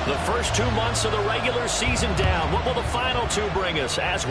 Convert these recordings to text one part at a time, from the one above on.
The first 2 months of the regular season down. What will the final two bring us? As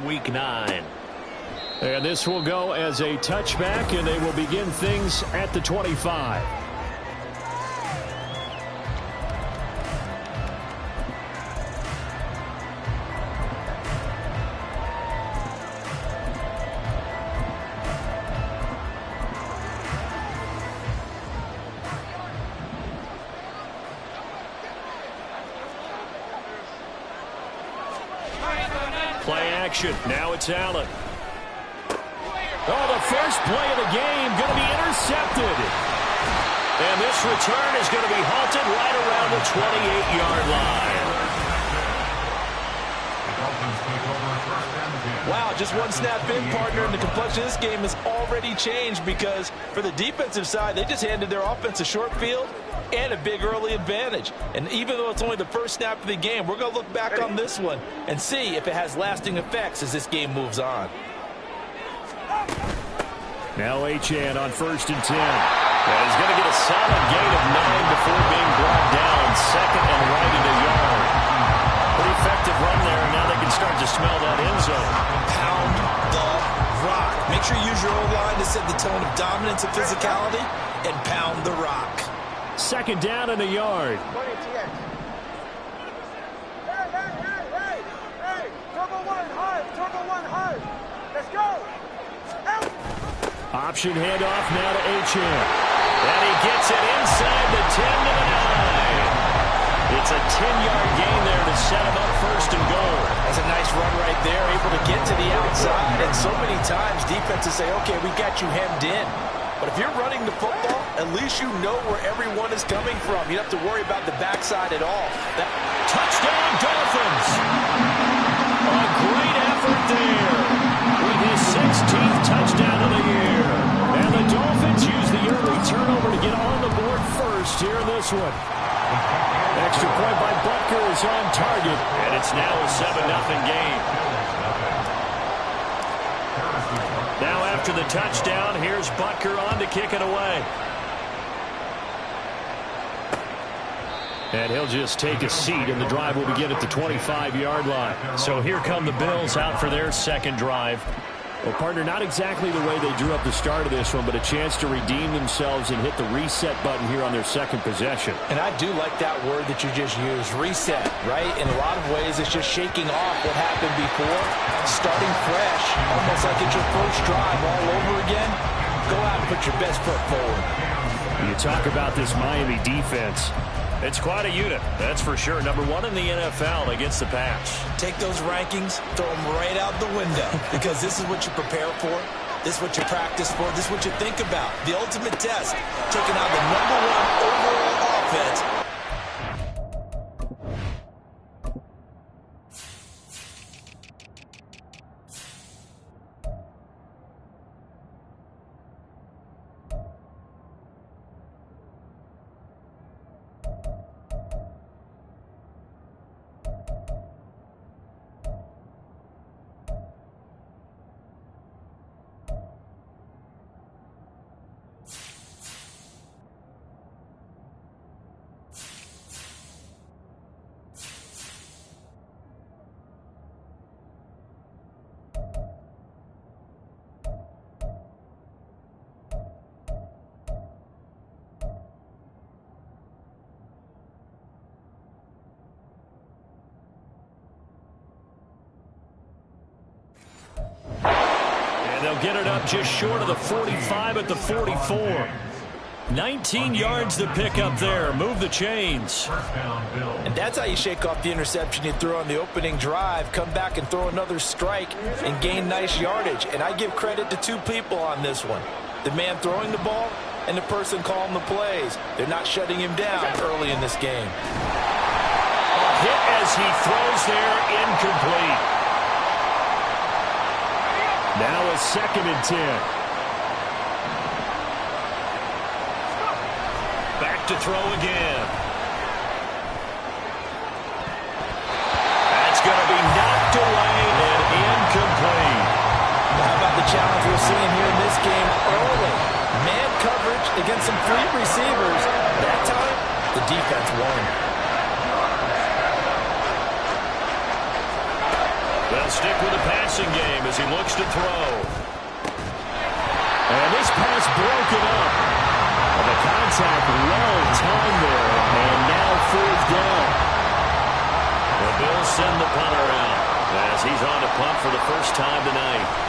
Week 9. And this will go as a touchback, and they will begin things at the 25. Play action. Now it's Allen. Oh, the first play of the game going to be intercepted. And this return is going to be halted right around the 28-yard line. Wow, just one snap in, partner, and the complexion of this game has already changed because for the defensive side, they just handed their offense a short field and a big early advantage. And even though it's only the first snap of the game, we're going to look back on this one and see if it has lasting effects as this game moves on. Now Achane on 1st and 10. Yeah, he's going to get a solid gain of 9 before being brought down. Second and right at a yard. Pretty effective run there, and now they can start to smell that end zone. Pound the rock. Make sure you use your O-line to set the tone of dominance and physicality, and pound the rock. 2nd down and a yard. Option handoff now to Achane. And he gets it inside the 10 to the 9. It's a 10-yard gain there to set him up 1st and goal. That's a nice run right there, able to get to the outside. And so many times defenses say, okay, we got you hemmed in. But if you're running the football, at least you know where everyone is coming from. You don't have to worry about the backside at all. Touchdown, Dolphins! A great effort there with his 16th touchdown of the year. And the Dolphins use the early turnover to get on the board first here in this one. Extra point by Butker is on target. And it's now a 7-0 game. Now after the touchdown, here's Butker on to kick it away. And he'll just take a seat, and the drive will begin at the 25-yard line. So here come the Bills out for their second drive. Well, partner, not exactly the way they drew up the start of this one, but a chance to redeem themselves and hit the reset button here on their second possession. And I do like that word that you just used, reset, right? In a lot of ways, it's just shaking off what happened before, starting fresh, almost like it's your first drive all over again. Go out and put your best foot forward. You talk about this Miami defense. It's quite a unit, that's for sure. Number 1 in the NFL against the pass. Take those rankings, throw them right out the window, because this is what you prepare for. This is what you practice for. This is what you think about. The ultimate test, taking out the number 1 overall offense. They'll get it up just short of the 45 at the 44. 19 yards to pick up there. Move the chains. And that's how you shake off the interception you threw on the opening drive. Come back and throw another strike and gain nice yardage. And I give credit to 2 people on this one. The man throwing the ball and the person calling the plays. They're not shutting him down early in this game. A hit as he throws there, incomplete. Now a 2nd and 10. Back to throw again. That's going to be knocked away and incomplete. How about the challenge we're seeing here in this game early? Man coverage against some free receivers. That time, the defense won. Well, They'll stick with the passing game as he looks to throw. And this pass broken up. The contact well timed there, and now fourth down. The Bills send the punter out as he's on to punt for the first time tonight.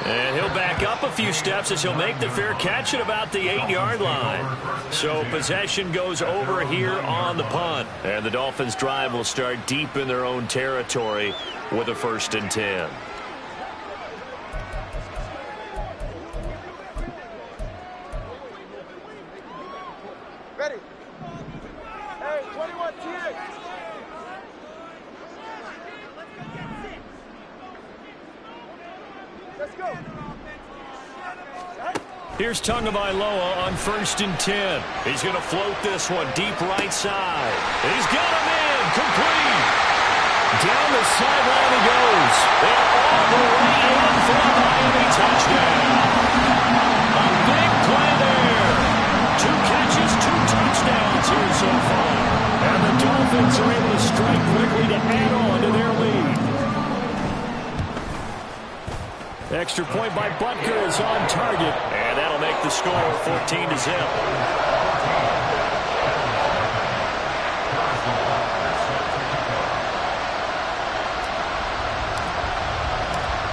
And he'll back up a few steps as he'll make the fair catch at about the 8-yard line. So possession goes over here on the punt. And the Dolphins' drive will start deep in their own territory with a 1st and 10. Ready? Hey, 21 TX. Let's go. Here's Tagovailoa on 1st and 10. He's going to float this one deep right side. He's got him in. Complete. Down the sideline he goes. And all the way in for a Miami touchdown. A big play there. 2 catches, 2 touchdowns here so far. And the Dolphins are able to strike quickly to add on to their lead. Extra point by Butker is on target. And that'll make the score 14-0.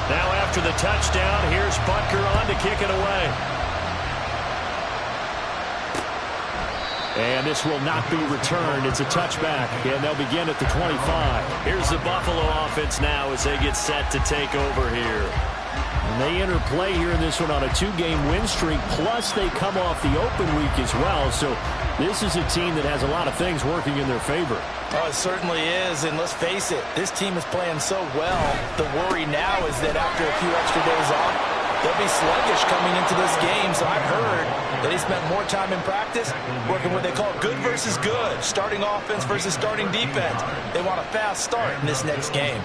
Now after the touchdown, here's Butker on to kick it away. And this will not be returned. It's a touchback, and they'll begin at the 25. Here's the Buffalo offense now as they get set to take over here. And they enter play here in this one on a 2-game win streak, plus they come off the open week as well. So this is a team that has a lot of things working in their favor. Oh, it certainly is, and let's face it, this team is playing so well. The worry now is that after a few extra days off, they'll be sluggish coming into this game. So I've heard that he spent more time in practice working what they call good versus good, starting offense versus starting defense. They want a fast start in this next game.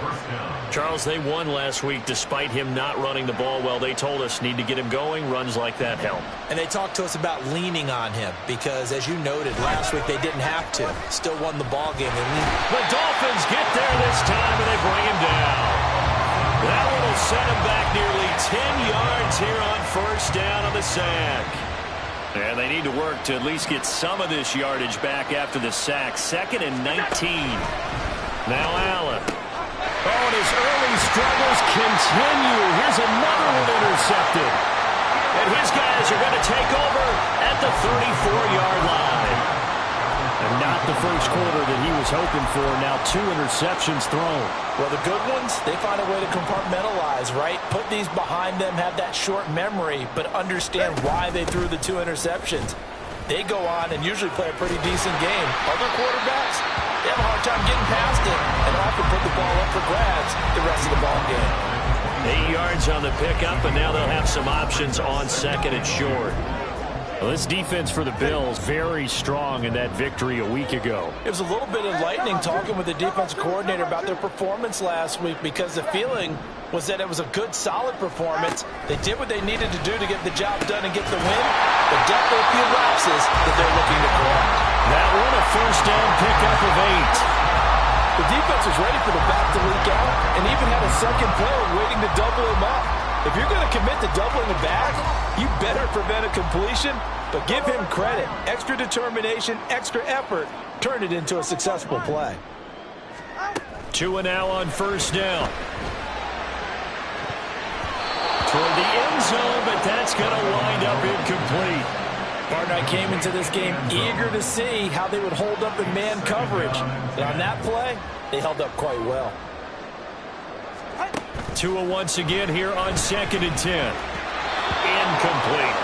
Charles, they won last week despite him not running the ball well. They told us need to get him going. Runs like that help. And they talked to us about leaning on him because, as you noted, last week they didn't have to. Still won the ball game. The Dolphins get there this time, and they bring him down. That one will set him back nearly 10 yards here on 1st down on the sack. And they need to work to at least get some of this yardage back after the sack. 2nd and 19. Now Allen. Oh, and his early struggles continue. Here's another one intercepted. And his guys are going to take over at the 34-yard line. And not the first quarter that he was hoping for. Now 2 interceptions thrown. Well, the good ones, they find a way to compartmentalize, right? Put these behind them, have that short memory, but understand why they threw the 2 interceptions. They go on and usually play a pretty decent game. Other quarterbacks, they have a hard time getting past it and often put the ball up for grabs the rest of the ball game. 8 yards on the pickup, and now they'll have some options on 2nd and short. Well, this defense for the Bills, very strong in that victory a week ago. It was a little bit enlightening talking with the defensive coordinator about their performance last week because the feeling was that it was a good, solid performance. They did what they needed to do to get the job done and get the win, but definitely a few lapses that they're looking to correct. That one a 1st down pickup of 8. The defense was ready for the back to leak out and even had a second player waiting to double him up. If you're going to commit to doubling a back, you better prevent a completion, but give him credit. Extra determination, extra effort, turn it into a successful play. 2 and now on 1st down. Toward the end zone, but that's going to wind up incomplete. Partner, I came into this game eager to see how they would hold up in man coverage. And on that play, they held up quite well. Tua once again here on 2nd and 10. Incomplete.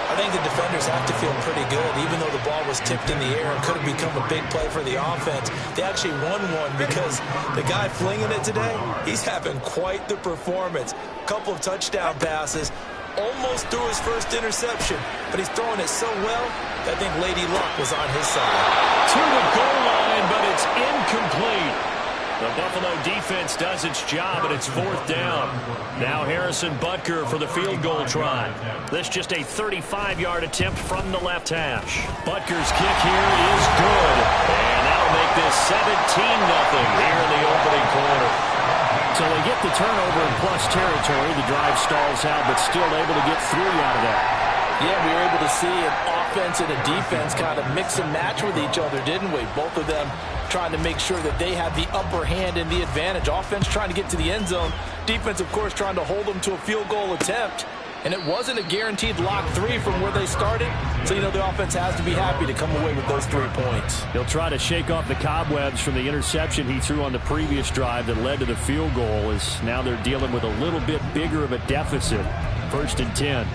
I think the defenders have to feel pretty good, even though the ball was tipped in the air and could have become a big play for the offense. They actually won one because the guy flinging it today, he's having quite the performance. Couple of touchdown passes, almost threw his first interception, but he's throwing it so well that I think Lady Luck was on his side. To the goal line, but it's incomplete. The Buffalo defense does its job, and it's 4th down. Now Harrison Butker for the field goal try. This just a 35-yard attempt from the left hash. Butker's kick here is good, and that'll make this 17-0 here in the opening quarter. So they get the turnover in plus territory. The drive stalls out, but still able to get 3 out of that. Yeah, we were able to see an offense and a defense kind of mix and match with each other, didn't we? Both of them trying to make sure that they had the upper hand and the advantage. Offense trying to get to the end zone. Defense, of course, trying to hold them to a field goal attempt. And it wasn't a guaranteed lock 3 from where they started. So, you know, the offense has to be happy to come away with those 3 points. He'll try to shake off the cobwebs from the interception he threw on the previous drive that led to the field goal, as now they're dealing with a little bit bigger of a deficit. 1st and 10.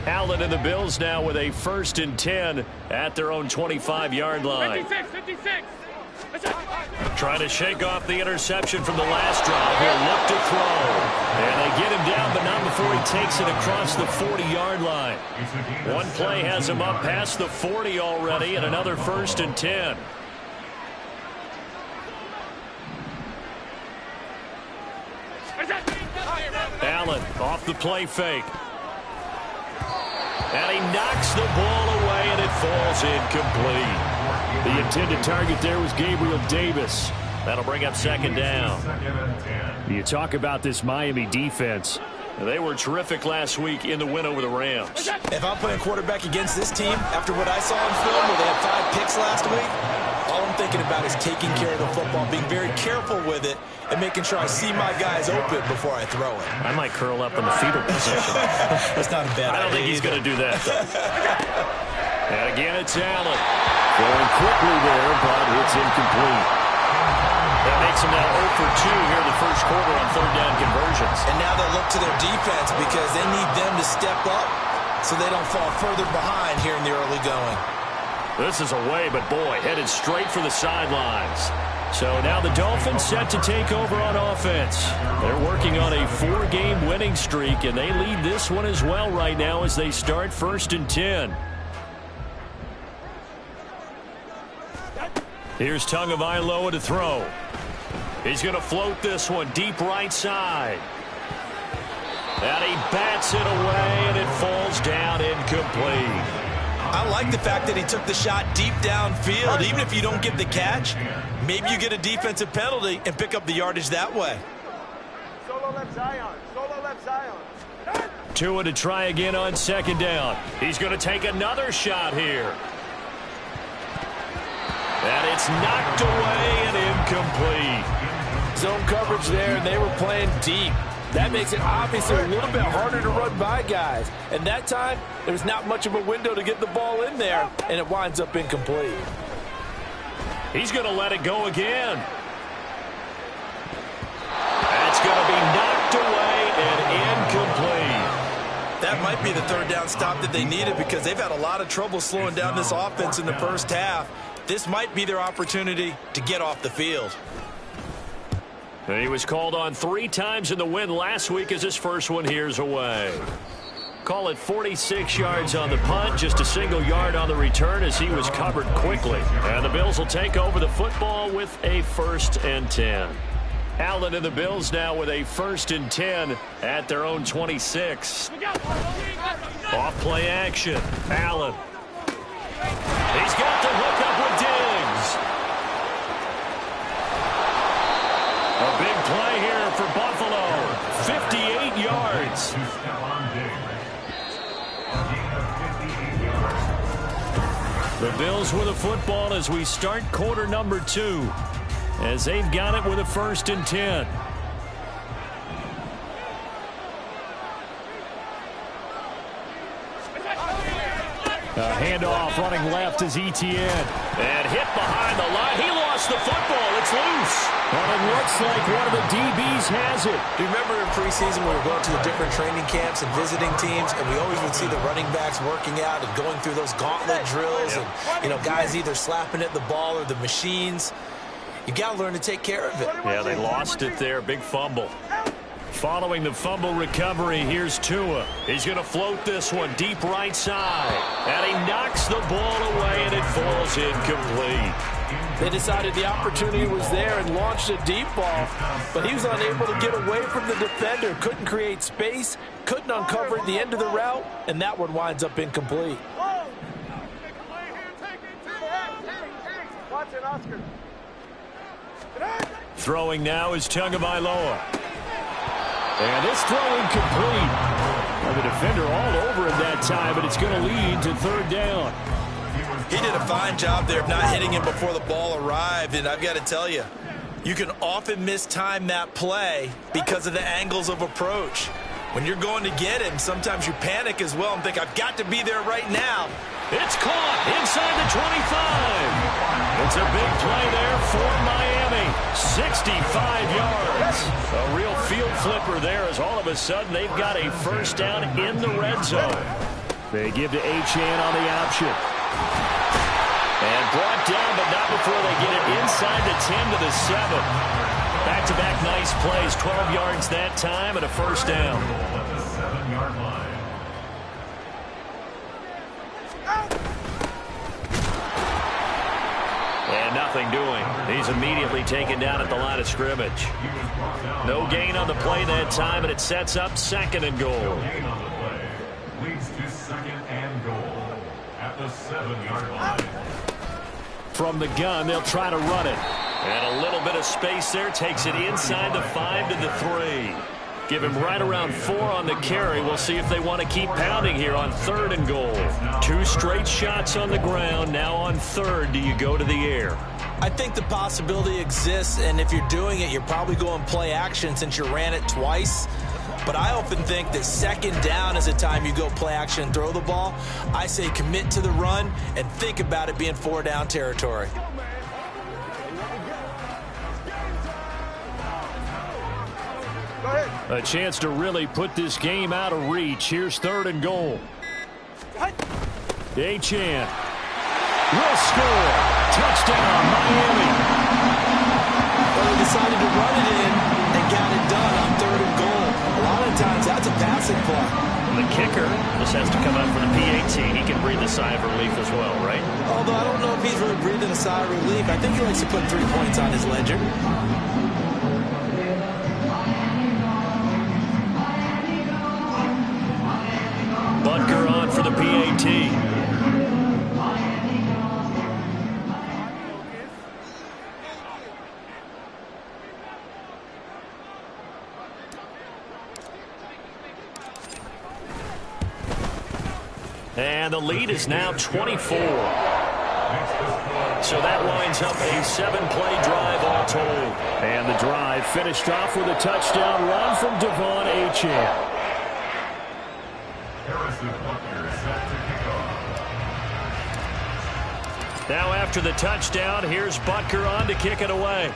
Allen and the Bills now with a 1st and 10 at their own 25-yard line. 56. Trying to shake off the interception from the last drive. He'll look to throw. And they get him down, but not before he takes it across the 40-yard line. One play has him up past the 40 already, and another 1st and 10. Allen off the play fake. And he knocks the ball away, and it falls incomplete. The intended target there was Gabriel Davis. That'll bring up 2nd down. You talk about this Miami defense. They were terrific last week in the win over the Rams. If I'm playing quarterback against this team, after what I saw on film where they had 5 picks last week, all I'm thinking about is taking care of the football, being very careful with it, and making sure I see my guys open before I throw it. I might curl up in the fetal position. That's not a bad idea. I don't think he's going to do that, though. And again, it's Allen. Going quickly there, but it's incomplete. That makes him now 0 for 2 here in the first quarter on 3rd down conversions. And now they'll look to their defense because they need them to step up so they don't fall further behind here in the early going. This is away, but boy, headed straight for the sidelines. So now the Dolphins set to take over on offense. They're working on a 4-game winning streak, and they lead this one as well right now as they start 1st and 10. Here's Tagovailoa to throw. He's going to float this one deep right side. And he bats it away, and it falls down incomplete. I like the fact that he took the shot deep downfield. Even if you don't get the catch, maybe you get a defensive penalty and pick up the yardage that way. Solo left Zion. Solo left Zion. Tua to try again on 2nd down. He's going to take another shot here. And it's knocked away and incomplete. Zone coverage there, and they were playing deep. That makes it obviously a little bit harder to run by guys. And that time, there's not much of a window to get the ball in there, and it winds up incomplete. He's going to let it go again. That's going to be knocked away and incomplete. That might be the 3rd down stop that they needed because they've had a lot of trouble slowing down this offense in the first half. This might be their opportunity to get off the field. And he was called on 3 times in the win last week as his first one here's away. Call it 46 yards on the punt, just a single yard on the return as he was covered quickly. And the Bills will take over the football with a 1st and 10. Allen and the Bills now with a 1st and 10 at their own 26. Off play action. Allen. He's got the hook up with Diggs. A big play here for Buffalo. 58 yards. The Bills with the football as we start quarter number 2. As they've got it with a 1st and 10. A handoff running left is Etienne. And hit behind the line. He lost the football. It's loose. And it looks like one of the DBs has it. Do you remember in preseason we were going to the different training camps and visiting teams, and we always would see the running backs working out and going through those gauntlet drills and, you know, guys either slapping at the ball or the machines. You got to learn to take care of it. Yeah, they lost it there. Big fumble. Following the fumble recovery, here's Tua. He's going to float this one deep right side. And he knocks the ball away, and it falls incomplete. They decided the opportunity was there and launched a deep ball, but he was unable to get away from the defender, couldn't create space, couldn't uncover at the end of the route, and that one winds up incomplete. Watch it, Oscar. Throwing now is Tagovailoa. And this throw incomplete. Well, the defender all over him that time, but it's going to lead to 3rd down. He did a fine job there of not hitting him before the ball arrived, and I've got to tell you, you can often mistime that play because of the angles of approach. When you're going to get him, sometimes you panic as well and think, I've got to be there right now. It's caught inside the 25. It's a big play there for Miami. 65 yards. A real field flipper there as all of a sudden they've got a 1st down in the red zone. They give to Achane on the option. And brought down, but not before they get it inside the 10 to the 7. Back-to-back nice plays. 12 yards that time and a 1st down. And nothing doing. He's immediately taken down at the line of scrimmage. No gain on the play that time, and it sets up 2nd and goal. Leads to 2nd and goal at the 7-yard line. From the gun, they'll try to run it. And a little bit of space there takes it inside the 5 to the 3. Give him right around 4 on the carry. We'll see if they want to keep pounding here on 3rd and goal. 2 straight shots on the ground. Now on 3rd, do you go to the air? I think the possibility exists, and if you're doing it, you're probably going play action since you ran it twice. But I often think that 2nd down is the time you go play action and throw the ball. I say commit to the run and think about it being 4-down territory. A chance to really put this game out of reach. Here's 3rd and goal. Achane. will score. Touchdown, Miami. Well, they decided to run it in and got it done on 3rd and goal. A lot of times, that's a passing play. The kicker just has to come out for the PAT. He can breathe a sigh of relief as well, right? Although I don't know if he's really breathing a sigh of relief. I think he likes to put 3 points on his ledger. Butker on for the PAT. And the lead is now 24. So that winds up a 7-play drive all told. And the drive finished off with a touchdown run from Devon Achane. Now after the touchdown, here's Butker on to kick it away.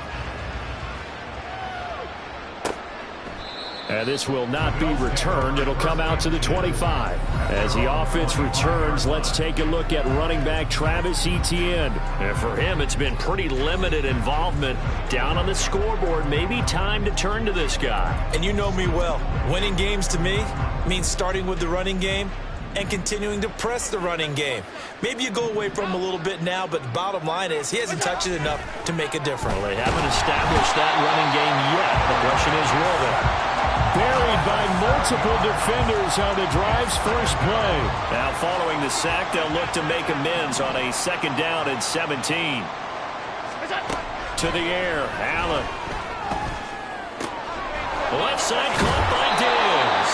And this will not be returned. It'll come out to the 25. As the offense returns, let's take a look at running back Travis Etienne. And for him, it's been pretty limited involvement. Down on the scoreboard, maybe time to turn to this guy. And you know me well. Winning games to me means starting with the running game and continuing to press the running game. Maybe you go away from him a little bit now, but the bottom line is he hasn't touched it enough to make a difference. Well, they haven't established that running game yet. The question is, will they? Buried by multiple defenders on the drive's first play. Now following the sack, they'll look to make amends on a 2nd down and 17. To the air, Allen. Left side caught by Diggs.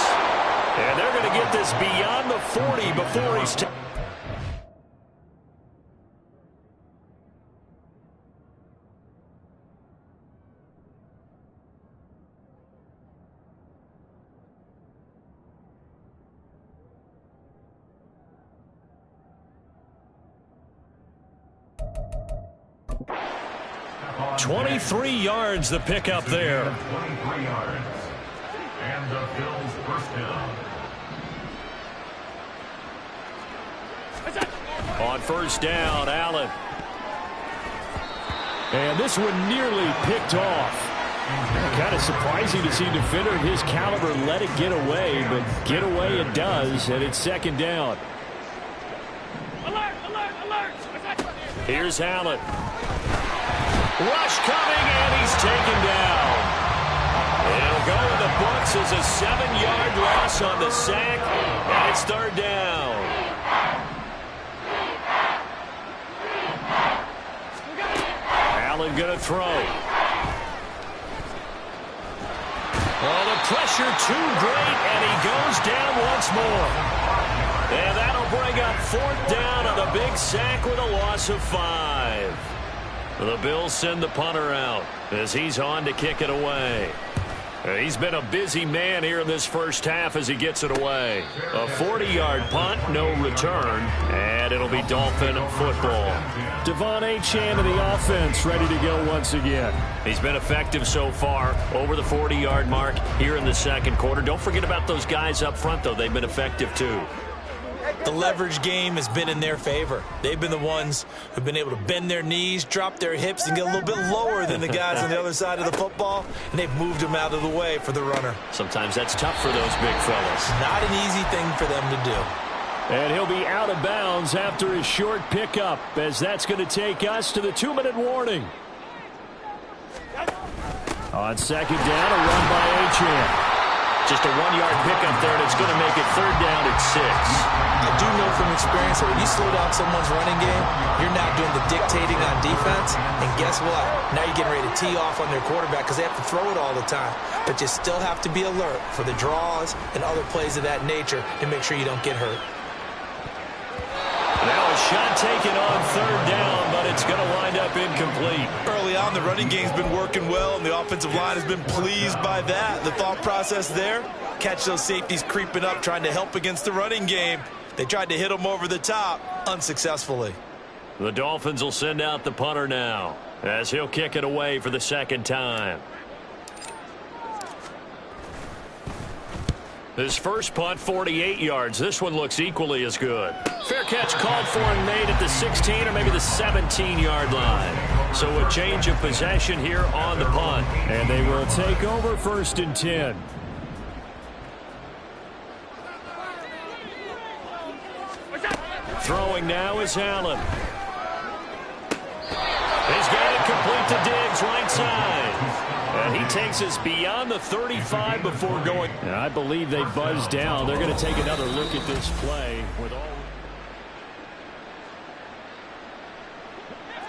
And they're going to get this beyond the 40 before he's... 23 yards the pickup there. 23 yards. And the Bills first down. On 1st down, Allen. And this one nearly picked off. Kind of surprising to see a defender of his caliber let it get away, but get away it does, and it's 2nd down. Alert, alert, alert. Here's Allen. Rush coming, and he's taken down. It'll go in the books as a 7-yard loss on the sack, and it's 3rd down. Allen going to throw. Oh, the pressure too great, and he goes down once more. And that'll bring up 4th down on a big sack with a loss of 5. The Bills send the punter out as he's on to kick it away. He's been a busy man here in this first half as he gets it away. A 40-yard punt, no return, and it'll be Dolphin football. Devon Achane in the offense, ready to go once again. He's been effective so far, over the 40-yard mark here in the 2nd quarter. Don't forget about those guys up front, though. They've been effective, too. The leverage game has been in their favor. They've been the ones who've been able to bend their knees, drop their hips, and get a little bit lower than the guys on the other side of the football, and they've moved them out of the way for the runner. Sometimes that's tough for those big fellas. Not an easy thing for them to do. And he'll be out of bounds after a short pickup, as that's going to take us to the 2-minute warning. On 2nd down, a run by Achane. Just a 1-yard pickup there, and it's going to make it 3rd down at 6. I do know from experience that when you slow down someone's running game, you're now doing the dictating on defense, and guess what? Now you're getting ready to tee off on their quarterback because they have to throw it all the time. But you still have to be alert for the draws and other plays of that nature to make sure you don't get hurt. Now a shot taken on 3rd down, but it's going to wind up incomplete. Early on, the running game's been working well, and the offensive line has been pleased by that. The thought process there, catch those safeties creeping up, trying to help against the running game. They tried to hit them over the top, unsuccessfully. The Dolphins will send out the punter now, as he'll kick it away for the 2nd time. His first punt, 48 yards. This one looks equally as good. Fair catch called for and made at the 16 or maybe the 17-yard line. So a change of possession here on the punt. And they will take over 1st and 10. Throwing now is Allen. He's got it complete to Diggs, right side. And he takes us beyond the 35 before going. And I believe they buzzed down. They're going to take another look at this play.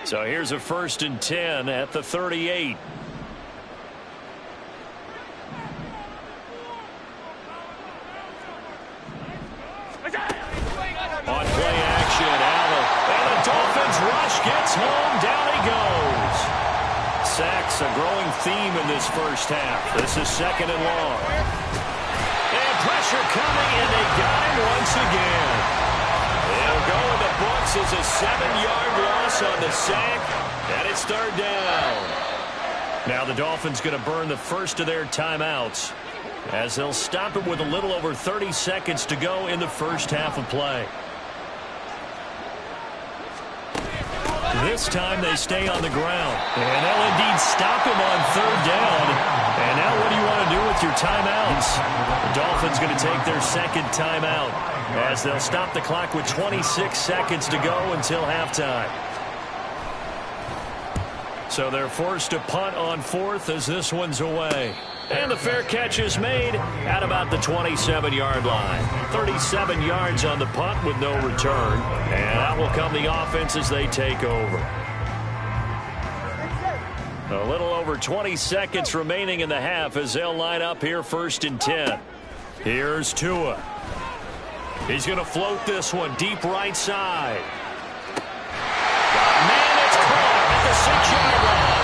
So here's a 1st and 10 at the 38. On play action, Allen. And the Dolphins rush gets home. Down he goes. Sacks, a growing theme in this first half. This is 2nd and long. And pressure coming, and they got him once again. It'll go in the books as a 7-yard loss on the sack, and it's 3rd down. Now the Dolphins going to burn the first of their timeouts as they'll stop it with a little over 30 seconds to go in the first half of play. This time they stay on the ground. And they'll indeed stop him on 3rd down. And now what do you want to do with your timeouts? The Dolphins going to take their 2nd timeout as they'll stop the clock with 26 seconds to go until halftime. So they're forced to punt on 4th as this one's away. And the fair catch is made at about the 27-yard line. 37 yards on the punt with no return. And out will come the offense as they take over. A little over 20 seconds remaining in the half as they'll line up here 1st and 10. Here's Tua. He's going to float this one deep right side. Man, it's caught at the 6-yard line.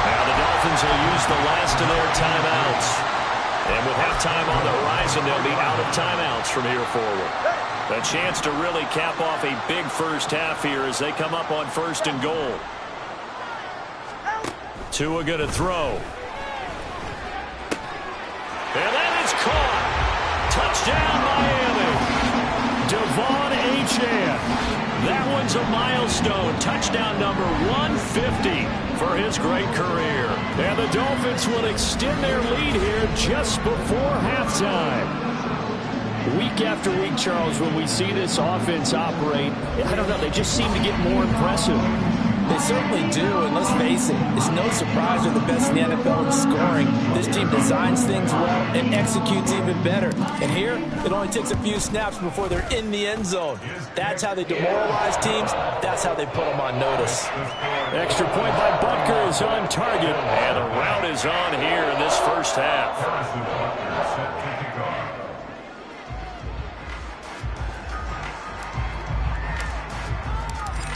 Now the Dolphins will use the last of their timeouts. And with halftime on the horizon, they'll be out of timeouts from here forward. A chance to really cap off a big first half here as they come up on 1st and goal. Tua going to throw. And that is caught. Touchdown, Miami. Devon Achane. That one's a milestone. Touchdown number 150 for his great career. And the Dolphins will extend their lead here just before halftime. Week after week, Charles, when we see this offense operate, I don't know, they just seem to get more impressive. They certainly do, and let's face it, it's no surprise they're the best in the NFL in scoring. This team designs things well and executes even better. And here, it only takes a few snaps before they're in the end zone. That's how they demoralize teams. That's how they put them on notice. Extra point by Butker is on target, and the route is on here in this first half.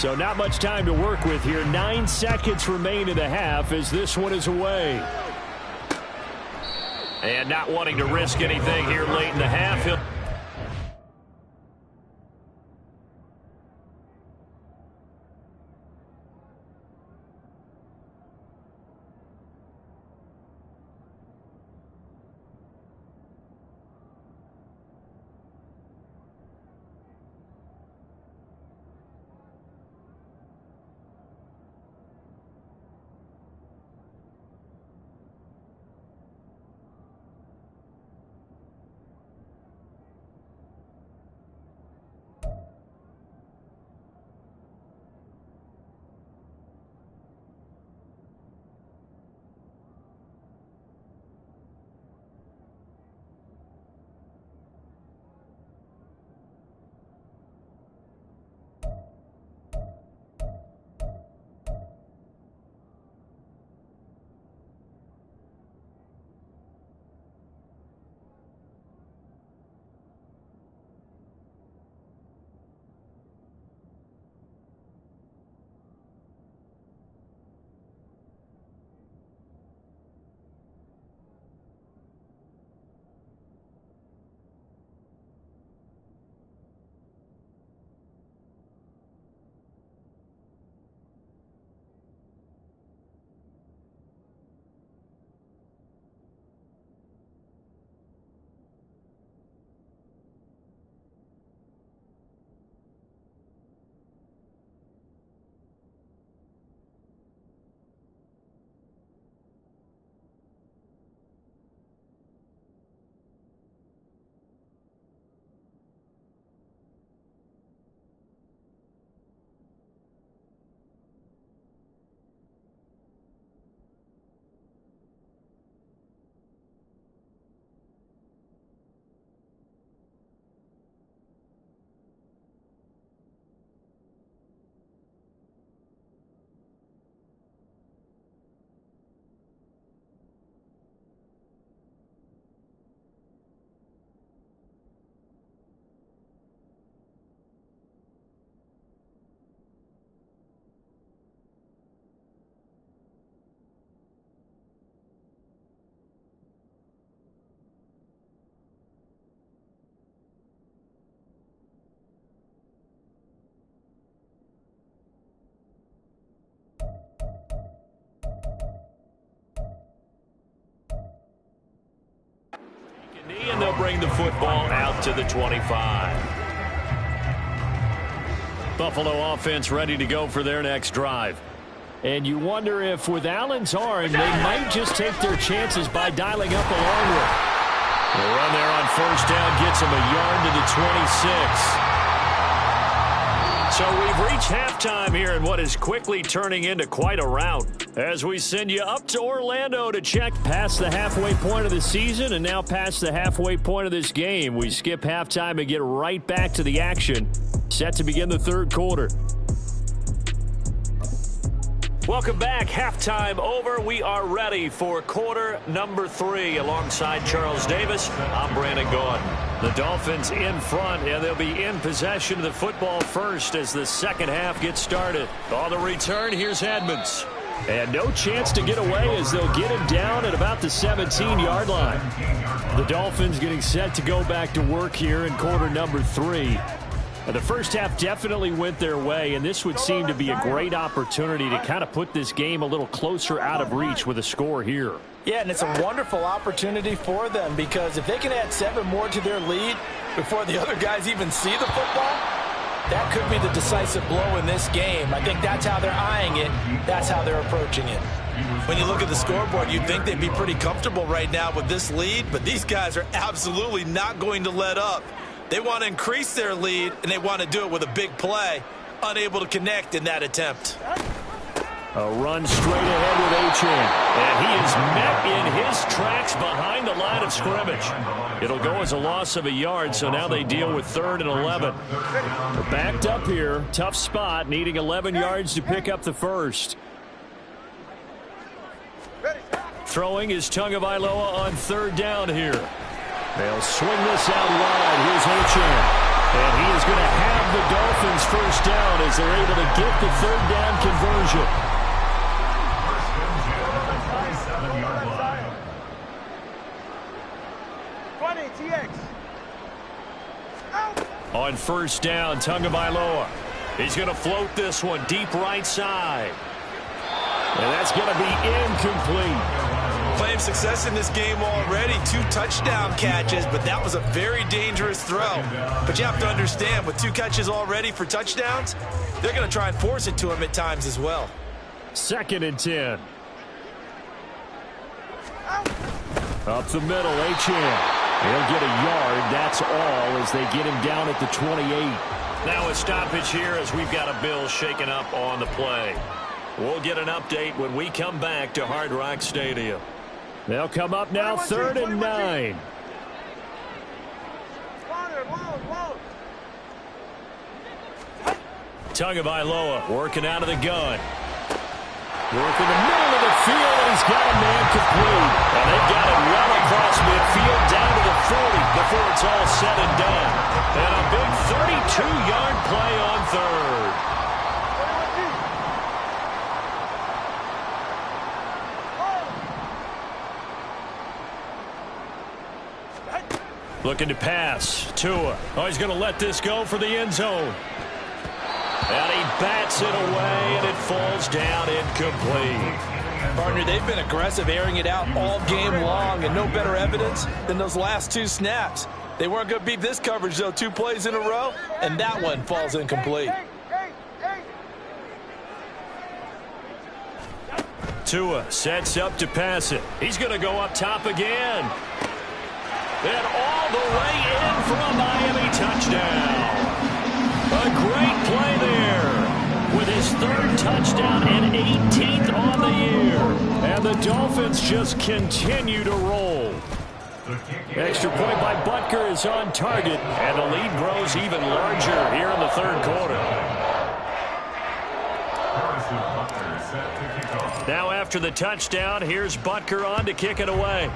So not much time to work with here. 9 seconds remain in the half as this one is away. And not wanting to risk anything here late in the half. they'll bring the football out to the 25. Buffalo offense ready to go for their next drive. And you wonder if with Allen's arm, they might just take their chances by dialing up a long one. The run there on first down gets him a yard to the 26. So we've reached halftime here in what is quickly turning into quite a rout. As we send you up to Orlando to check past the halfway point of the season and now past the halfway point of this game. We skip halftime and get right back to the action. Set to begin the third quarter. Welcome back. Halftime over. We are ready for quarter number 3. Alongside Charles Davis, I'm Brandon Gordon. The Dolphins in front, and they'll be in possession of the football first as the second half gets started. On the return, here's Edmonds. And no chance to get away as they'll get him down at about the 17-yard line. The Dolphins getting set to go back to work here in quarter number 3. The first half definitely went their way, and this would seem to be a great opportunity to kind of put this game a little closer out of reach with a score here. Yeah, and it's a wonderful opportunity for them because if they can add 7 more to their lead before the other guys even see the football, that could be the decisive blow in this game. I think that's how they're eyeing it. That's how they're approaching it. When you look at the scoreboard, you'd think they'd be pretty comfortable right now with this lead, but these guys are absolutely not going to let up. They want to increase their lead, and they want to do it with a big play. Unable to connect in that attempt. A run straight ahead with Achane. And he is met in his tracks behind the line of scrimmage. It'll go as a loss of a yard, so now they deal with 3rd and 11. They're backed up here. Tough spot, needing 11 yards to pick up the first. Throwing is Tagovailoa on 3rd down here. They'll swing this out wide. Here's Achane. And he is going to have the Dolphins first down as they're able to get the 3rd down conversion. On first down, Tagovailoa. He's going to float this one deep right side. And that's going to be incomplete. Claimed success in this game already. 2 touchdown catches, but that was a very dangerous throw. But you have to understand, with 2 catches already for touchdowns, they're going to try and force it to him at times as well. 2nd and 10. Up the middle, Achane. He'll get a yard, that's all, as they get him down at the 28. Now a stoppage here as we've got a Bill shaken up on the play. We'll get an update when we come back to Hard Rock Stadium. They'll come up now, 3rd and 9. Tagovailoa working out of the gun. Working the middle of the field, and he's got a man complete. And they've got it well across midfield down to the 40 before it's all said and done. And a big 32-yard play on 3rd. Looking to pass. Tua. Oh, he's going to let this go for the end zone. And he bats it away, and it falls down incomplete. Partner, they've been aggressive, airing it out all game long, and no better evidence than those last 2 snaps. They weren't going to beat this coverage, though. 2 plays in a row, and that one falls incomplete. Tua sets up to pass it. He's going to go up top again. And all the way in for a Miami touchdown. A great play there with his 3rd touchdown and 18th on the year. And the Dolphins just continue to roll. Extra point by Butker is on target, and the lead grows even larger here in the 3rd quarter. Now after the touchdown, here's Butker on to kick it away.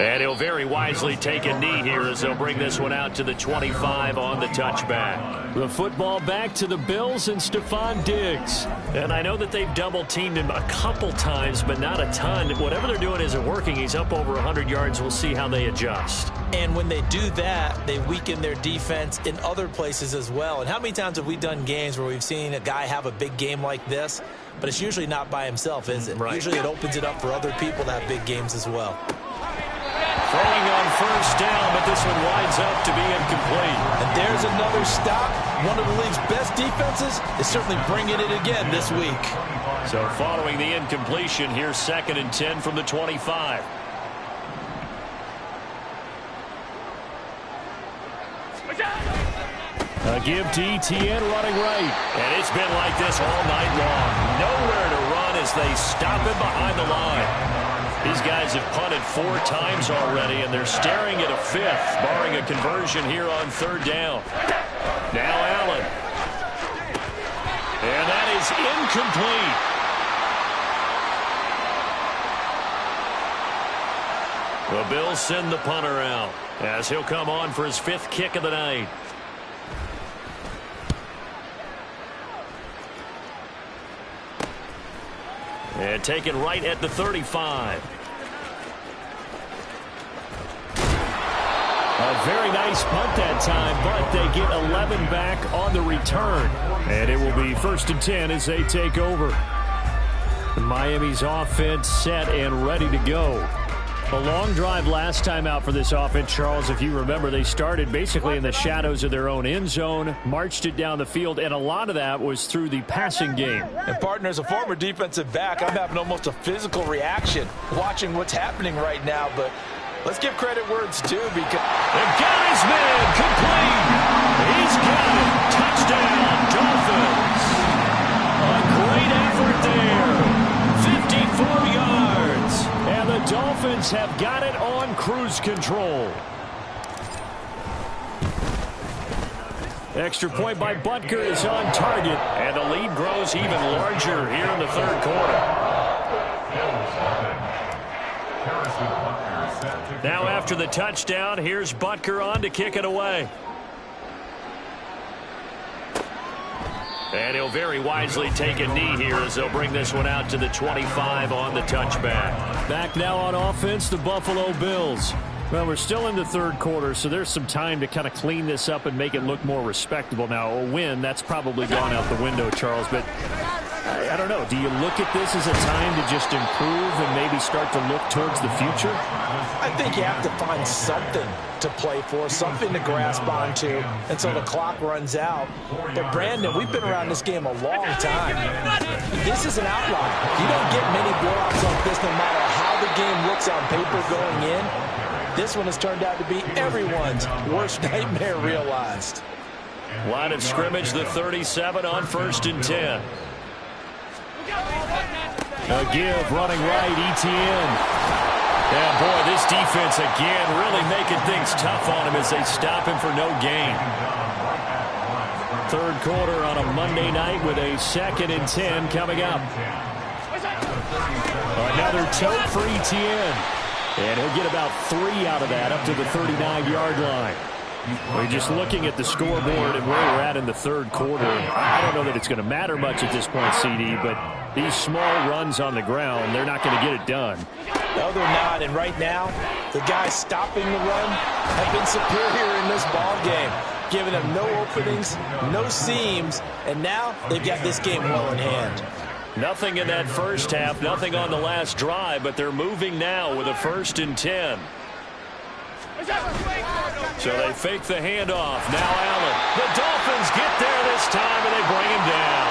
And he'll very wisely take a knee here as they'll bring this one out to the 25 on the touchback. The football back to the Bills and Stephon Diggs. And I know that they've double-teamed him a couple times, but not a ton. Whatever they're doing isn't working. He's up over 100 yards. We'll see how they adjust. And when they do that, they weaken their defense in other places as well. And how many times have we done games where we've seen a guy have a big game like this, but it's usually not by himself, is it? Right. Usually it opens it up for other people to have big games as well. Throwing on first down, but this one winds up to be incomplete. And there's another stop. One of the league's best defenses is certainly bringing it again this week. So following the incompletion, here's 2nd and 10 from the 25. A give to ETN running right. And it's been like this all night long. Nowhere to run as they stop him behind the line. These guys have punted 4 times already, and they're staring at a 5th, barring a conversion here on 3rd down. Now Allen. And that is incomplete. The Bills send the punter out as he'll come on for his 5th kick of the night. And taken right at the 35. A very nice punt that time, but they get 11 back on the return. And it will be 1st and 10 as they take over. Miami's offense set and ready to go. A long drive last time out for this offense, Charles. If you remember, they started basically in the shadows of their own end zone, marched it down the field, and a lot of that was through the passing game. And, partner, as a former defensive back, I'm having almost a physical reaction watching what's happening right now. But let's give credit where it's due because they've got his man complete. He's got it. Touchdown, Dolphins. A great effort there. 54 yards. And the Dolphins have got it on cruise control. Extra point by Butker is on target. And the lead grows even larger here in the 3rd quarter. Now after the touchdown, here's Butker on to kick it away. And he'll very wisely take a knee here as they'll bring this one out to the 25 on the touchback. Back now on offense, the Buffalo Bills. Well, we're still in the 3rd quarter, so there's some time to kind of clean this up and make it look more respectable. Now, a win, that's probably gone out the window, Charles, but I don't know. Do you look at this as a time to just improve and maybe start to look towards the future? I think you have to find something to play for, something to grasp onto until the clock runs out. But, Brandon, we've been around this game a long time. This is an outlier. You don't get many blowouts like this no matter how the game looks on paper going in. This one has turned out to be everyone's worst nightmare realized. Line of scrimmage, the 37 on 1st and 10. A give running right, ETN. Yeah, boy, this defense again really making things tough on him as they stop him for no gain. 3rd quarter on a Monday night with a 2nd and 10 coming up. Another tote for ETN. And he'll get about 3 out of that up to the 39-yard line. We're just looking at the scoreboard and where we're at in the 3rd quarter. I don't know that it's going to matter much at this point, CD, but these small runs on the ground, they're not going to get it done. No, they're not. And right now, the guys stopping the run have been superior in this ball game, giving them no openings, no seams, and now they've got this game well in hand. Nothing in that first half, nothing on the last drive, but they're moving now with a 1st and 10. So they fake the handoff. Now Allen. The Dolphins get there this time, and they bring him down.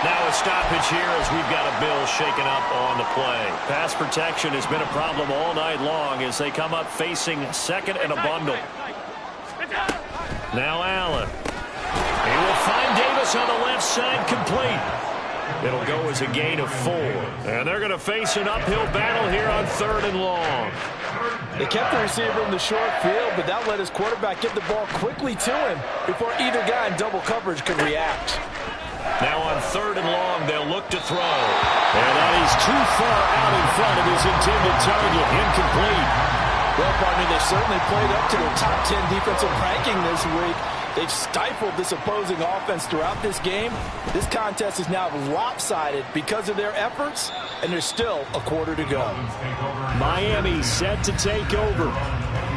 Now a stoppage here as we've got a Bill shaken up on the play. Pass protection has been a problem all night long as they come up facing 2nd and a bundle. Now Allen. He will find Davis on the left side, complete. It'll go as a gain of 4. And they're going to face an uphill battle here on 3rd and long. They kept the receiver in the short field, but that let his quarterback get the ball quickly to him before either guy in double coverage could react. Now on 3rd and long, they'll look to throw. And that is too far out in front of his intended target. Incomplete. Well, partner, they certainly played up to their top 10 defensive ranking this week. They've stifled this opposing offense throughout this game. This contest is now lopsided because of their efforts, and there's still a quarter to go. Miami set to take over.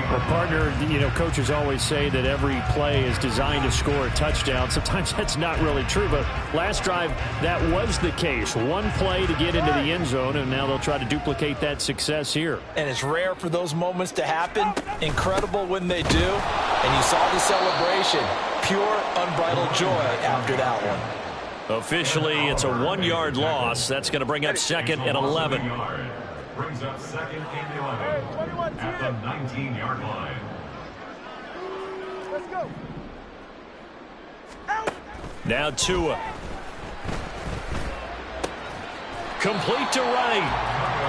Well, partner, coaches always say that every play is designed to score a touchdown. Sometimes that's not really true, but last drive, that was the case. One play to get into the end zone, and now they'll try to duplicate that success here. And it's rare for those moments to happen. Incredible when they do. And you saw the celebration. Pure, unbridled joy after that one. Officially, it's a 1-yard loss. That's going to bring up second and 11. Brings up second and 11 at the 19-yard line. Let's go. Now Tua. Complete to right.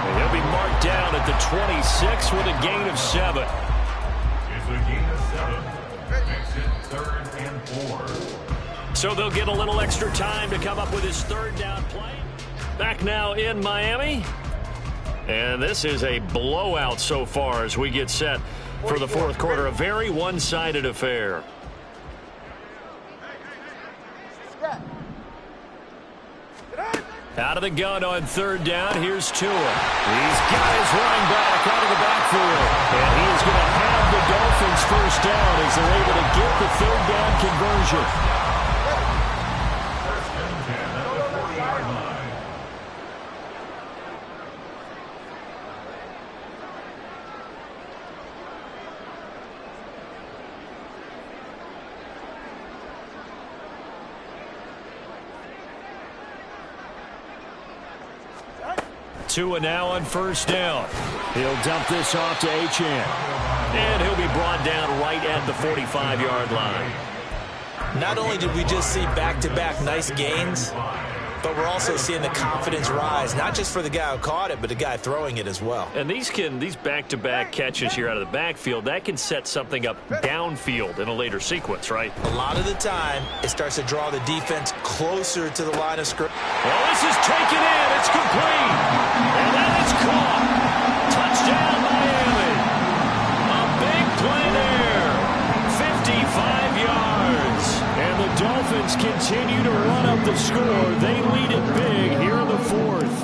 And he'll be marked down at the 26 with a gain of 7. It's a gain of 7. Makes it 3rd and 4. So they'll get a little extra time to come up with his 3rd down play. Back now in Miami. And this is a blowout so far as we get set for the 4th quarter. A very one-sided affair. Out of the gun on 3rd down. Here's Tua. He's got his running back out of the backfield. And he is going to have the Dolphins 1st down as they're able to get the 3rd down conversion. Tua now on 1st down. He'll dump this off to Achane. And he'll be brought down right at the 45-yard line. Not only did we just see back-to-back nice gains, but we're also seeing the confidence rise, not just for the guy who caught it, but the guy throwing it as well. And these back-to-back catches here out of the backfield, that can set something up downfield in a later sequence, right? A lot of the time, it starts to draw the defense closer to the line of scrimmage. Well, this is taken in. It's complete. And that is caught. Touchdown, Miami. A big play there. 55 yards. And the Dolphins continue to run up the score. They lead it big here in the 4th.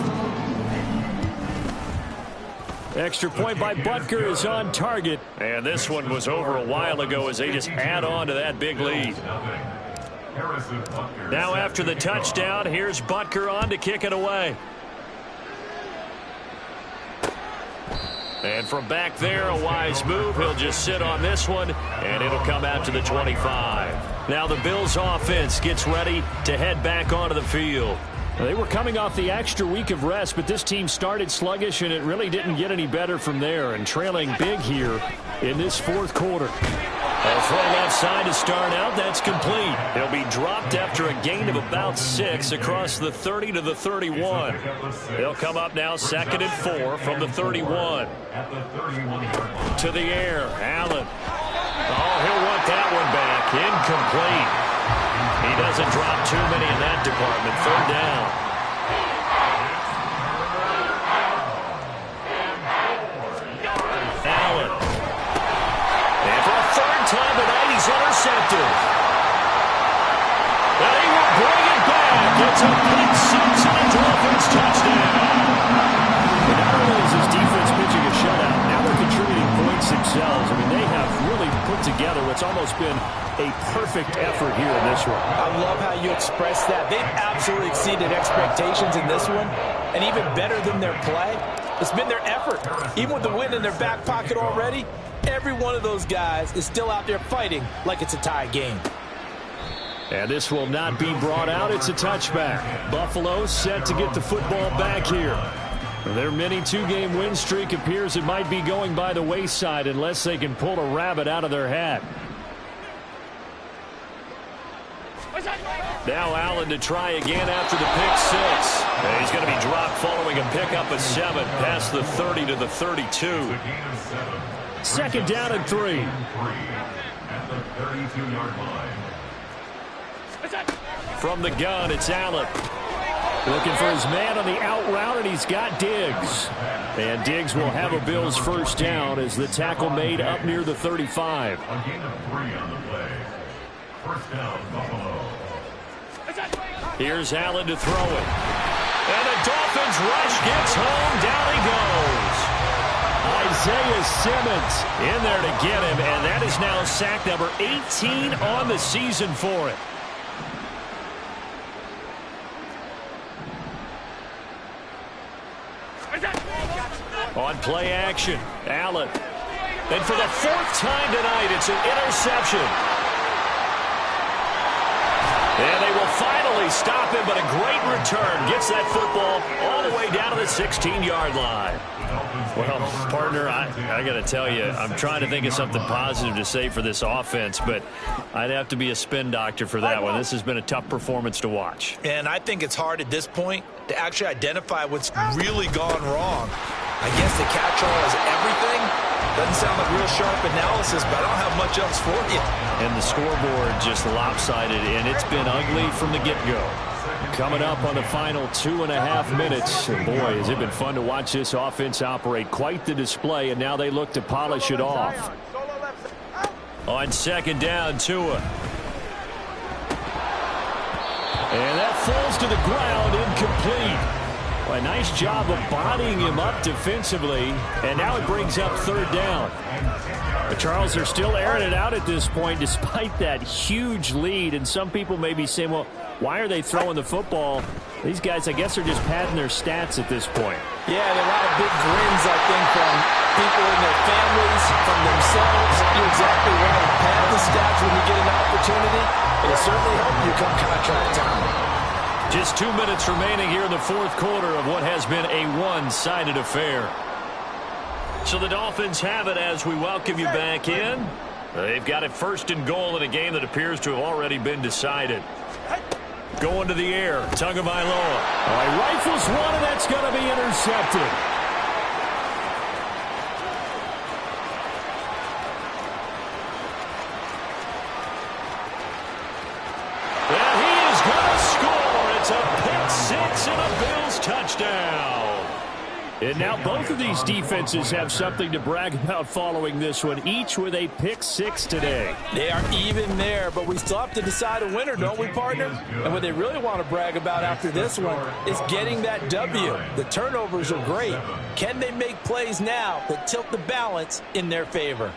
Extra point by Butker is on target. And this one was over a while ago as they just add on to that big lead. Now after the touchdown, here's Butker on to kick it away. And from back there, a wise move. He'll just sit on this one, and it'll come out to the 25. Now the Bills offense gets ready to head back onto the field. They were coming off the extra week of rest, but this team started sluggish, and it really didn't get any better from there, and trailing big here in this 4th quarter. A throw left side to start out. That's complete. He'll be dropped after a gain of about 6 across the 30 to the 31. They'll come up now 2nd and 4 from the 31. To the air. Allen. Oh, he'll want that one back. Incomplete. He doesn't drop too many in that department. 3rd down. Allen. And for a 3rd time tonight, he's intercepted. And he will bring it back. It's a pick 6 and a Dolphins touchdown. And not only is his defense pitching a shutout, now they're contributing points themselves. I mean, they have really put together what's almost been a perfect effort here in this one. I love how you express that. They've absolutely exceeded expectations in this one. And even better than their play, it's been their effort. Even with the win in their back pocket already, every one of those guys is still out there fighting like it's a tie game. And this will not be brought out. It's a touchback. Buffalo set to get the football back here. Their mini 2-game win streak appears it might be going by the wayside unless they can pull a rabbit out of their hat. Now Allen to try again after the pick 6. And he's going to be dropped following a pickup of 7 past the 30 to the 32. 2nd down and 3. At the 32-yard line. From the gun, it's Allen. Looking for his man on the out route, and he's got Diggs. And Diggs will have a Bills first down as the tackle made up near the 35. A gain of 3 on the play. First down, Buffalo. Here's Allen to throw it. And the Dolphins rush gets home. Down he goes. Isaiah Simmons in there to get him, and that is now sack number 18 on the season for it. On play action, Allen. And for the 4th time tonight, it's an interception. And they will finally stop him, but a great return. Gets that football all the way down to the 16-yard line. Well, partner, I got to tell you, I'm trying to think of something positive to say for this offense, but I'd have to be a spin doctor for that one. This has been a tough performance to watch. And I think it's hard at this point to actually identify what's really gone wrong. I guess the catch-all is everything. Doesn't sound like real sharp analysis, but I don't have much else for you. And the scoreboard just lopsided, and it's been ugly from the get-go. Coming up on the final 2.5 minutes. And boy, has it been fun to watch this offense operate. Quite the display, and now they look to polish it off. On second down, Tua. And that falls to the ground, incomplete. Well, a nice job of bodying him up defensively, and now it brings up 3rd down. But Charles, they're still airing it out at this point despite that huge lead, and some people may be saying, well, why are they throwing the football? These guys, I guess, are just padding their stats at this point. Yeah, there are a lot of big grins, I think, from people and their families, from themselves. You're exactly right. Pad the stats when you get an opportunity. It'll certainly help you come contract time. Just 2 minutes remaining here in the 4th quarter of what has been a one-sided affair. So the Dolphins have it as we welcome you back in. They've got it 1st and goal in a game that appears to have already been decided. Going to the air, Tagovailoa. He rifles one, and that's going to be intercepted. And he is going to score. It's a pick-6 and a Bills touchdown. And now both of these defenses have something to brag about following this one, each with a pick-6 today. They are even there, but we still have to decide a winner, don't we, partner? And what they really want to brag about after this one is getting that W. The turnovers are great. Can they make plays now that tilt the balance in their favor?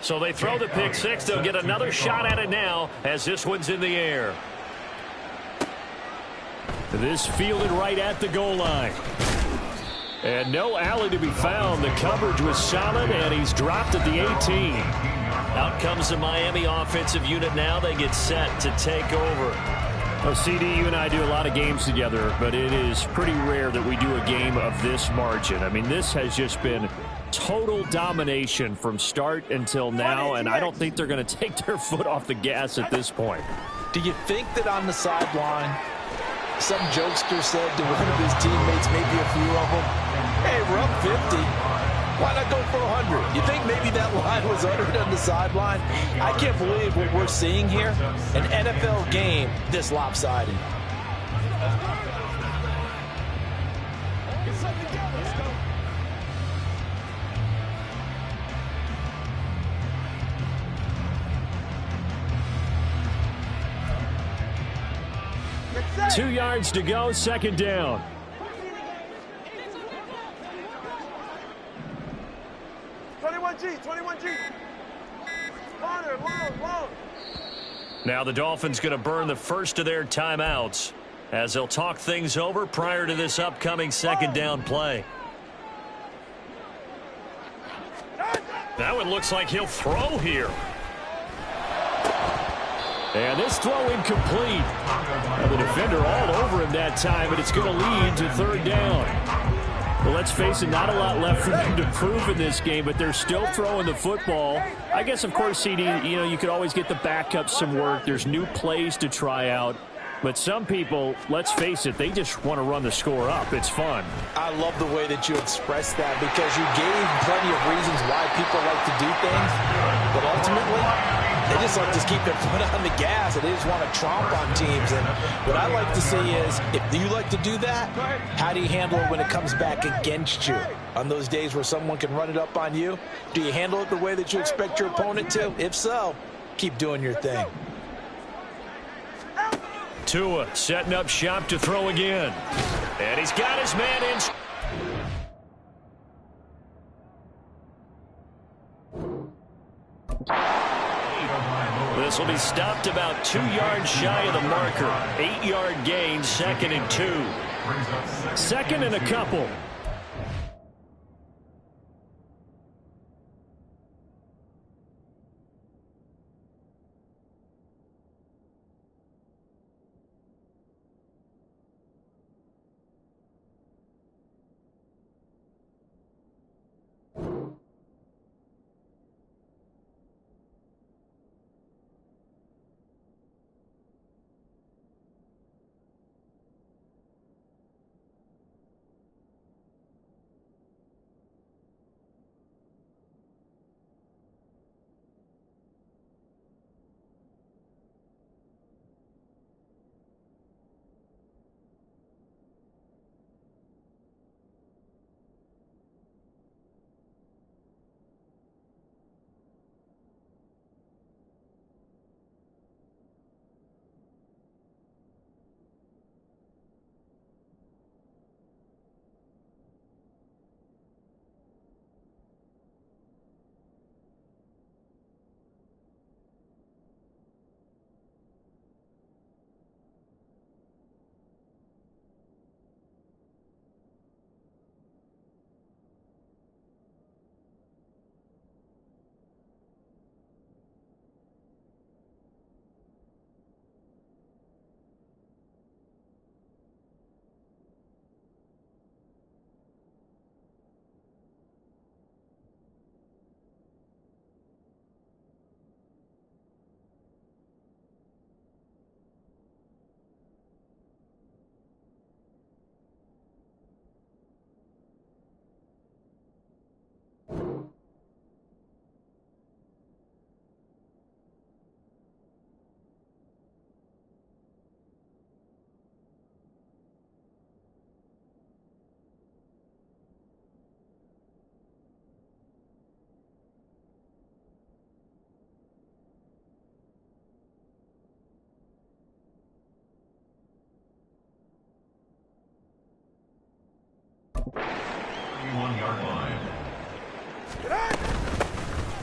So they throw the pick-6. They'll get another shot at it now as this one's in the air. This fielded right at the goal line. And no alley to be found. The coverage was solid, and he's dropped at the 18. Out comes the Miami offensive unit now. They get set to take over. Well, CD, you and I do a lot of games together, but it is pretty rare that we do a game of this margin. I mean, this has just been total domination from start until now, and I don't think they're going to take their foot off the gas at this point. Do you think that on the sideline, some jokester said to one of his teammates, maybe a few of them, hey, we're up 50. Why not go for 100? You think maybe that line was uttered on the sideline? I can't believe what we're seeing here. An NFL game this lopsided. Two yards to go, second down. Now the Dolphins going to burn the first of their timeouts as they'll talk things over prior to this upcoming second down play. That one looks like he'll throw here. And this throw incomplete. And the defender all over him that time, and it's going to lead to third down. Well, let's face it, not a lot left for them to prove in this game, but they're still throwing the football. I guess, of course, CD, you know, you could always get the backup some work. There's new plays to try out. But some people, let's face it, they just want to run the score up. It's fun. I love the way that you expressed that because you gave plenty of reasons why people like to do things. But ultimately, they just like to keep their foot on the gas and they just want to tromp on teams. And what I like to see is, if you like to do that, how do you handle it when it comes back against you? On those days where someone can run it up on you, do you handle it the way that you expect your opponent to? If so, keep doing your thing. Tua setting up shop to throw again. And he's got his man in. This will be stopped about 2 yards shy of the marker. 8-yard gain, 2nd and 2. 2nd and a couple.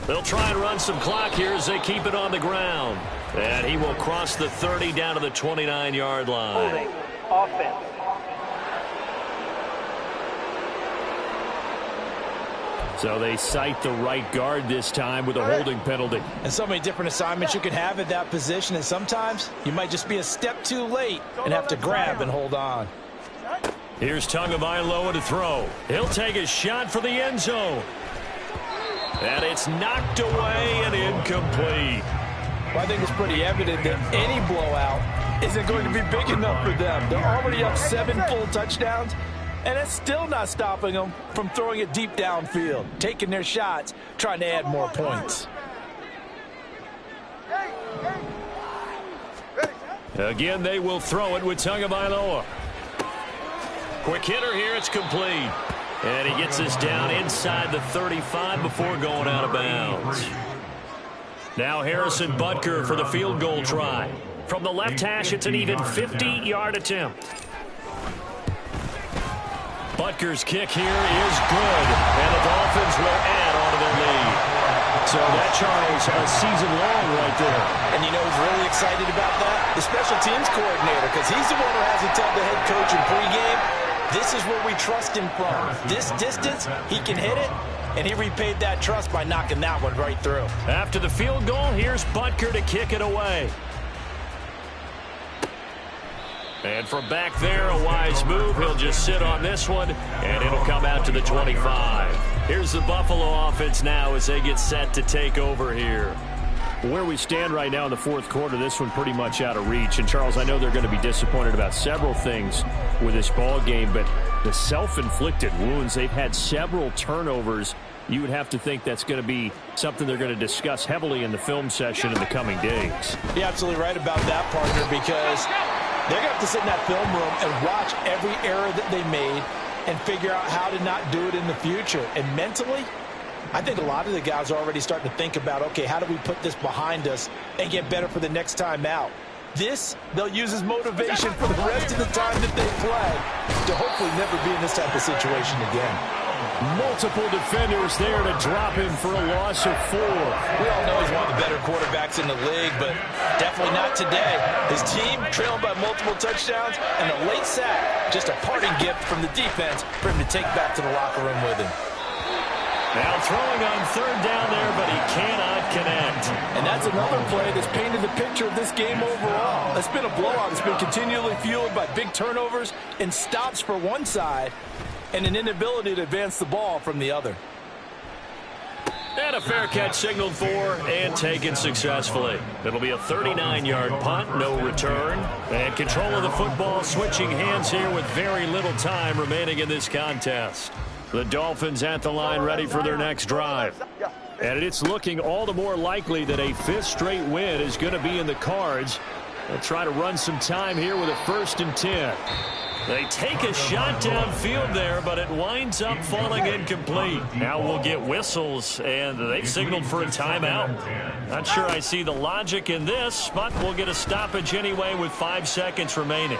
They'll try and run some clock here as they keep it on the ground. And he will cross the 30 down to the 29-yard line. Holding. Offense. So they cite the right guard this time with a holding penalty. And so many different assignments you can have at that position, and sometimes you might just be a step too late and have to grab and hold on. Here's Tagovailoa to throw. He'll take a shot for the end zone. And it's knocked away and incomplete. Well, I think it's pretty evident that any blowout isn't going to be big enough for them. They're already up 7 full touchdowns, and it's still not stopping them from throwing it deep downfield, taking their shots, trying to add more points. Again, they will throw it with Tagovailoa. Quick hitter here, it's complete. And he gets this down inside the 35 before going out of bounds. Now Harrison Butker for the field goal try. From the left hash, it's an even 50-yard attempt. Butker's kick here is good, and the Dolphins will add on to their lead. So that Charles a season long right there. And you know who's really excited about that? The special teams coordinator, because he's the one who has to tell the head coach in pregame, this is where we trust him from. This distance, he can hit it, and he repaid that trust by knocking that one right through. After the field goal, here's Butker to kick it away. And from back there, a wise move. He'll just sit on this one, and it'll come out to the 25. Here's the Buffalo offense now as they get set to take over here. Where we stand right now in the fourth quarter, this one pretty much out of reach. And, Charles, I know they're going to be disappointed about several things with this ball game, but the self-inflicted wounds, they've had several turnovers. You would have to think that's going to be something they're going to discuss heavily in the film session in the coming days. You're absolutely right about that, partner, because they're going to have to sit in that film room and watch every error that they made and figure out how to not do it in the future. And mentally, I think a lot of the guys are already starting to think about, okay, how do we put this behind us and get better for the next time out? This, they'll use as motivation for the rest of the time that they play to hopefully never be in this type of situation again. Multiple defenders there to drop him for a loss of 4. We all know he's one of the better quarterbacks in the league, but definitely not today. His team trailing by multiple touchdowns, and a late sack, just a parting gift from the defense for him to take back to the locker room with him. Now throwing on third down there, but he cannot connect. And that's another play that's painted the picture of this game overall. It's been a blowout. It's been continually fueled by big turnovers and stops for one side and an inability to advance the ball from the other. And a fair catch signaled for and taken successfully. It'll be a 39-yard punt, no return. And control of the football switching hands here with very little time remaining in this contest. The Dolphins at the line ready for their next drive. And it's looking all the more likely that a 5th straight win is going to be in the cards. They'll try to run some time here with a 1st and 10. They take a shot downfield there, but it winds up falling incomplete. Now we'll get whistles, and they've signaled for a timeout. Not sure I see the logic in this, but we'll get a stoppage anyway with 5 seconds remaining.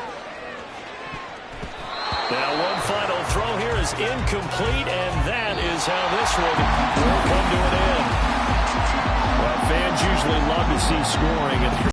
Now one final throw here is incomplete, and that is how this one will come to an end. Well, fans usually love to see scoring, and